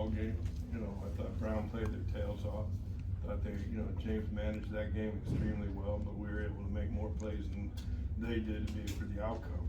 ball game. You know, I thought Brown played their tails off. Thought they, you know, James managed that game extremely well, but we were able to make more plays than they did to be for the outcome.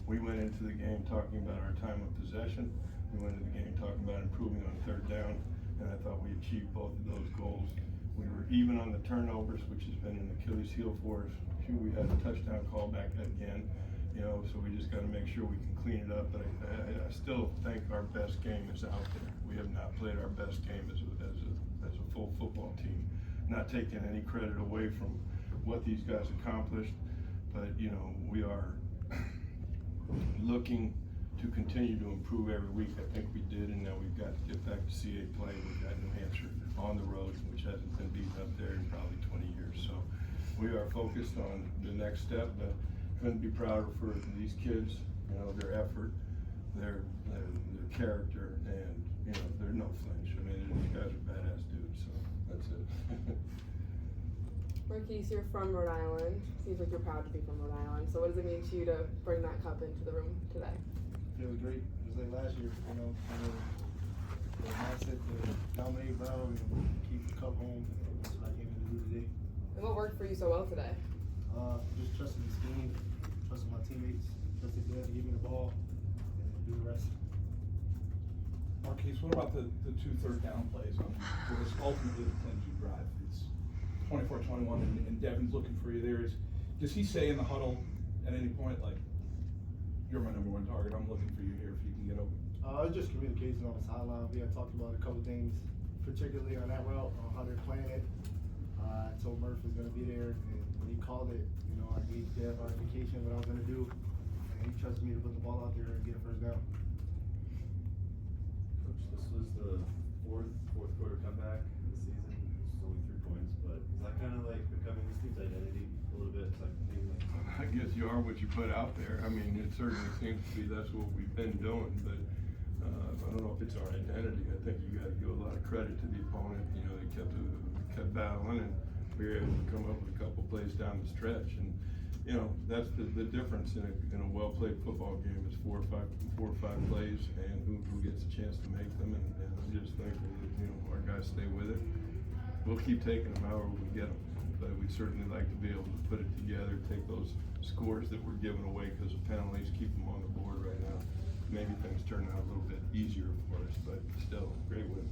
We went into the game talking about our time of possession. We went into the game talking about improving on third down, and I thought we achieved both of those goals. We were even on the turnovers, which has been an Achilles heel for us. We had a touchdown call back again, you know, so we just got to make sure we can clean it up. But I still think our best game is out there. We have not played our best game as a full football team. Not taking any credit away from what these guys accomplished, but you know, we are looking to continue to improve every week. I think we did, and now we've got to get back to CA play. We've got New Hampshire on the road, which hasn't been beaten up there in probably 20 years. So we are focused on the next step, but couldn't be prouder for these kids, you know, their effort, their character, and you know, they're no flinch. I mean, these guys are badass dudes, so that's it. Marquis, you're from Rhode Island. Seems like you're proud to be from Rhode Island. So what does it mean to you to bring that cup into the room today? Feels great. Just like last year, you know, kind of the mindset to dominate Brown and keep the cup home. That's what I came in to do today. And what worked for you so well today? Just trusting the scheme, trusting my teammates, trusting them to give me the ball, and do the rest. Marquis, what about the two third down plays on what is ultimately the clinching drive? It's 24-21 and Devin's looking for you there. Does he say in the huddle at any point, like, you're my number one target, I'm looking for you here if you can get open? It's just communication on the sideline. We had talked about a couple things, particularly on that route, on how they're playing it. I told Murph was going to be there, and when he called it, you know, I gave Gabe our indication what I was going to do, and he trusted me to put the ball out there and get a first down. Coach, this was the fourth quarter comeback of the season. It's only 3 points, but is that kind of like becoming this team's identity a little bit? It's like being like, I guess you are what you put out there. I mean, it certainly seems to be that's what we've been doing, but I don't know if it's our identity. I think you got to give a lot of credit to the opponent. You know, they kept battling, and we were able to come up with a couple plays down the stretch. And you know, that's the difference in a well-played football game is four or five plays, and who gets a chance to make them. And I'm just thankful that, you know, our guys stay with it. We'll keep taking them however we get them, but we'd certainly like to be able to put it together, take those scores that were given away because of penalties, keep them on the board right now. Maybe things turn out a little bit easier for us, but still, great win.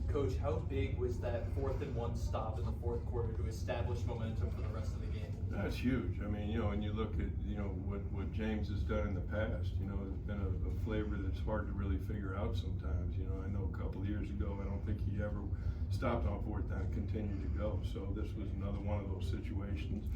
Coach, how big was that 4th and 1 stop in the fourth quarter to establish momentum for the rest of the game? That's huge. I mean, you know, when you look at, you know, what James has done in the past, you know, it's been a flavor that's hard to really figure out sometimes. You know, I know a couple of years ago, I don't think he ever stopped on 4th down, continued to go. So this was another one of those situations.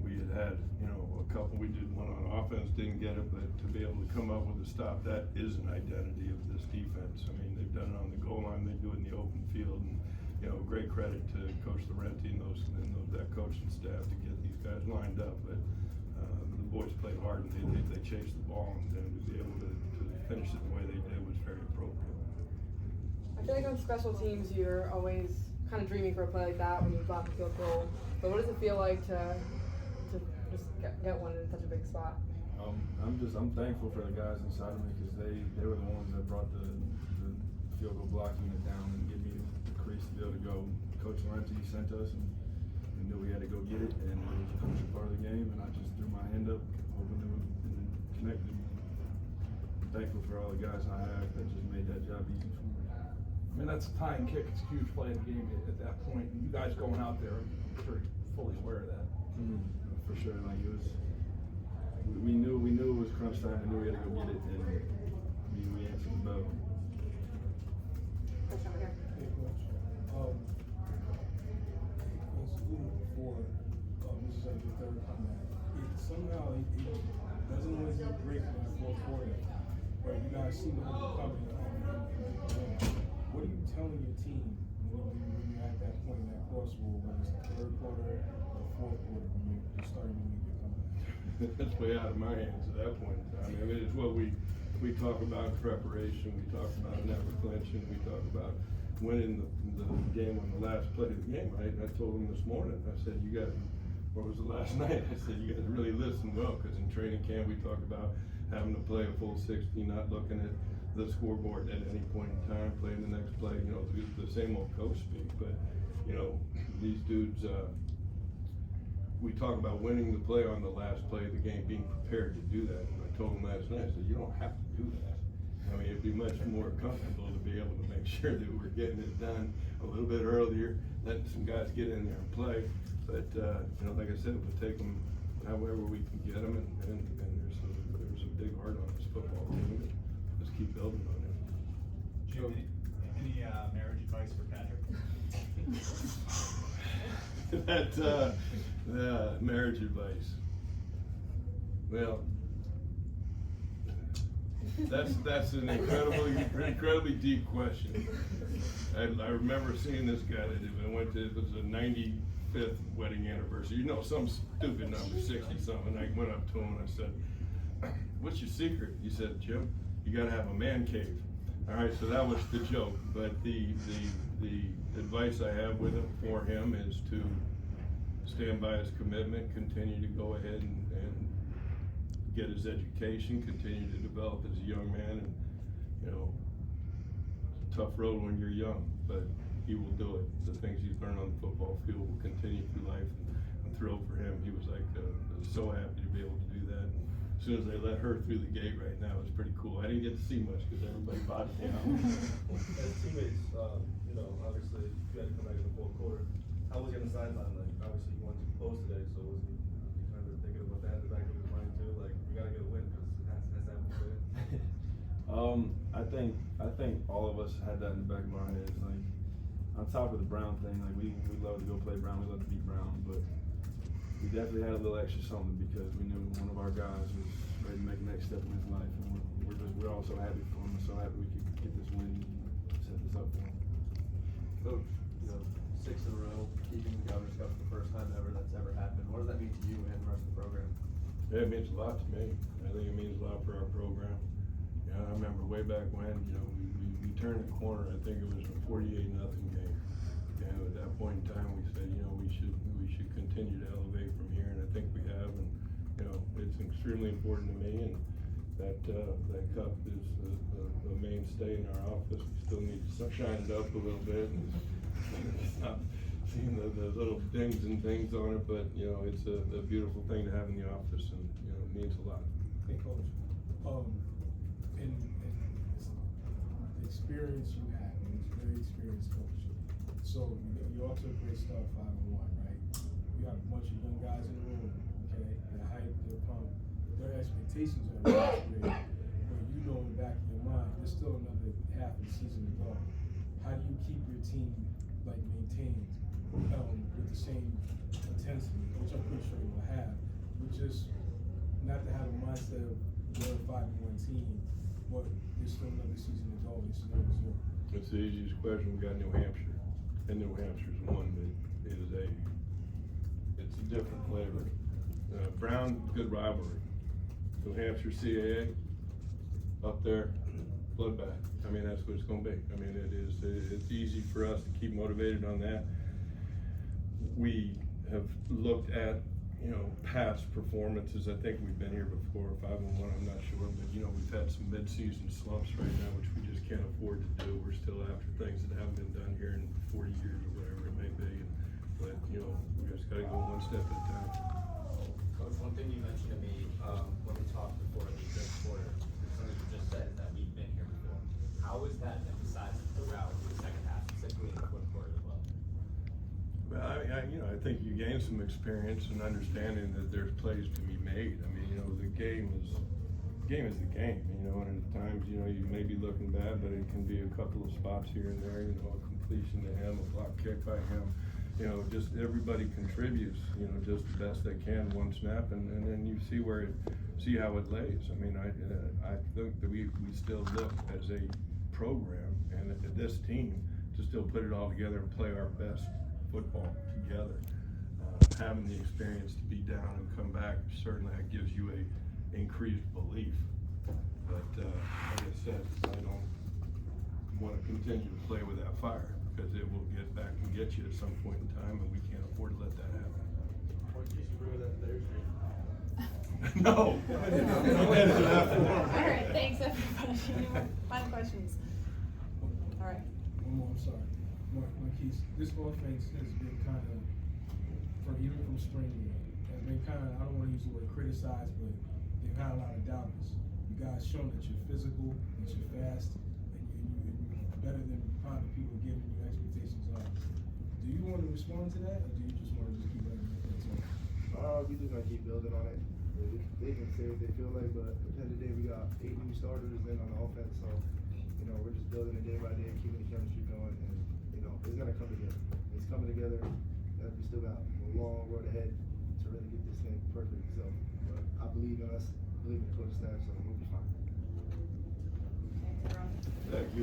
We had, you know, a couple, we did one on offense, didn't get it, but to be able to come up with a stop, that is an identity of this defense. I mean, they've done it on the goal line, they do it in the open field, and, you know, great credit to Coach Laurenti and that coaching staff to get these guys lined up. But the boys played hard, and they chased the ball, and to be able to finish it the way they did was very appropriate. I feel like on special teams, you're always kind of dreaming for a play like that when you block a field goal. But what does it feel like to just get one in such a big spot? I'm thankful for the guys inside of me because they were the ones that brought the field goal blocking it down and give me the crease to be able to go. Coach Laurenti sent us, and we knew we had to go get it, and it was a crucial part of the game, and I just threw my hand up, hoping it would connect. I'm thankful for all the guys I have that just made that job easy for me. I mean, that's a tying kick. It's a huge play in the game at that point. And you guys going out there, I'm sure you're fully aware of that. For sure, like it was. We knew it was crunch time. We knew we had to go get it, and we answered the bell. That's not here. Hey, Coach. As alluded before, this is like the third comeback. Somehow it doesn't always look great in the fourth quarter, but you guys seem to overcome it. What are you telling your team when you're at that point in that crossroad, whether it's the third quarter or the fourth quarter, when you're starting to make your comeback? That's way out of my hands at that point in time. I mean, it's what we talk about in preparation, we talk about never clinching, we talk about winning the game on the last play of the game. I told them this morning, I said, you guys, or was it last night? I said, you guys really listen well, because in training camp we talk about having to play a full 60, not looking at the scoreboard at any point in time, playing the next play, you know, the same old coach speak, but, you know, these dudes, we talk about winning the play on the last play of the game, being prepared to do that. And I told them last night, I said, you don't have to do that. I mean, it'd be much more comfortable to be able to make sure that we're getting it done a little bit earlier, letting some guys get in there and play. But, you know, like I said, we'll take them however we can get them, and there's a big heart on this football team. Let's keep building on it. Jim, any marriage advice for Patrick? That marriage advice. Well, that's an incredibly deep question. I remember seeing this guy that it was a 95th wedding anniversary. You know, some stupid number, 60 something. I went up to him and I said, "What's your secret?" He said, "Jim, you gotta have a man cave." All right, so that was the joke. But the advice I have for him is to stand by his commitment, continue to go ahead and get his education, continue to develop as a young man, and, you know, it's a tough road when you're young, but he will do it. The things he's learned on the football field will continue through life. I'm thrilled for him. He was like, so happy to be able to do that. And as soon as they let her through the gate right now, it's pretty cool. I didn't get to see much because everybody bought it down. As teammates, you know, obviously you had to come back in the fourth quarter. How was he on the sideline? Like, obviously you wanted to close today, so was he kind of thinking about that in the back of his mind too? Like, we gotta get a win because it has happened today. I think all of us had that in the back of our heads. Like, on top of the Brown thing, like we love to go play Brown, we love to beat Brown, but we definitely had a little extra something because we knew one of our guys was ready to make the next step in his life, and we're all so happy for him, and so happy we could get this win and set this up for him. Coach, you know, 6 in a row, keeping the Governor's Cup for the first time ever that's ever happened. What does that mean to you and the rest of the program? Yeah, it means a lot to me. I think it means a lot for our program. Yeah, I remember way back when, you know, we turned the corner. I think it was a 48-0 game. And at that point in time, we said, you know, we should continue to elevate from here, and I think we have. And, you know, it's extremely important to me, and that cup is the mainstay in our office. We still need to shine it up a little bit and stop seeing the little dings and things on it, but, you know, it's a beautiful thing to have in the office, and, you know, it means a lot. Hey, Coach, in the experience you have, and it's a very experienced coach. So you all took great start 5-1, right? You have a bunch of young guys in the room, okay? They're hyped, they're pumped. Their expectations are great, but you know in the back of your mind, there's still another half of the season to go. How do you keep your team like maintained with the same intensity, which I'm pretty sure you will have, but just not to have a mindset of you're a 5-1 team, but there's still another season to go. This is another zero. It's the easiest question. We got New Hampshire, and New Hampshire's one that it's a different flavor. Brown, good rivalry. New Hampshire CAA, up there, bloodbath. I mean, that's what it's going to be. I mean, it's easy for us to keep motivated on that. We have looked at, you know, past performances. I think we've been here before, 5-1, I'm not sure, but, you know, we've had some mid-season slumps right now, which we just can't afford to do. We're still after things that haven't been done here in 40 years or whatever it may be. But, you know, we just got to go one step at a time. Coach, one thing you mentioned to me when we talked before the third quarter, something you just said is that we've been here before. How is that emphasized throughout the second half, specifically in the fourth quarter as well? Well, I think you gain some experience and understanding that there's plays to be made. I mean, you know, the game is the game, you know, and at times, you know, you may be looking bad, but it can be a couple of spots here and there, you know, a completion to him, a block kick by him. You know, just everybody contributes, you know, just the best they can one snap, and then you see how it lays. I mean, I think that we still look as a program and this team to still put it all together and play our best football together. Having the experience to be down and come back, certainly that gives you a increased belief. But like I said, I don't want to continue to play with that fire, because it will get back and get you at some point in time, and we can't afford to let that happen. Marquis, you bring that there, No. Alright, thanks everybody. Any more final questions? Alright. One more, I'm sorry. Marquis, this offense has been kind of, even from spring game, has been kind of, I don't want to use the word criticize, but they've had a lot of doubters. You guys shown that you're physical, that you're fast, and you're better than probably people giving you expectations are. Do you want to respond to that, or do you just want to just keep letting it go? We just gonna keep building on it. They can say what they feel like, but at the end of the day, we got 8 new starters in on the offense, so, we're just building it day by day, keeping the chemistry going, and, it's gonna come together. It's coming together, and we still got a long road ahead to really get this thing perfect, so, but I believe in us, believe in the coach staff, so we'll be fine. Thanks everyone. Thank you.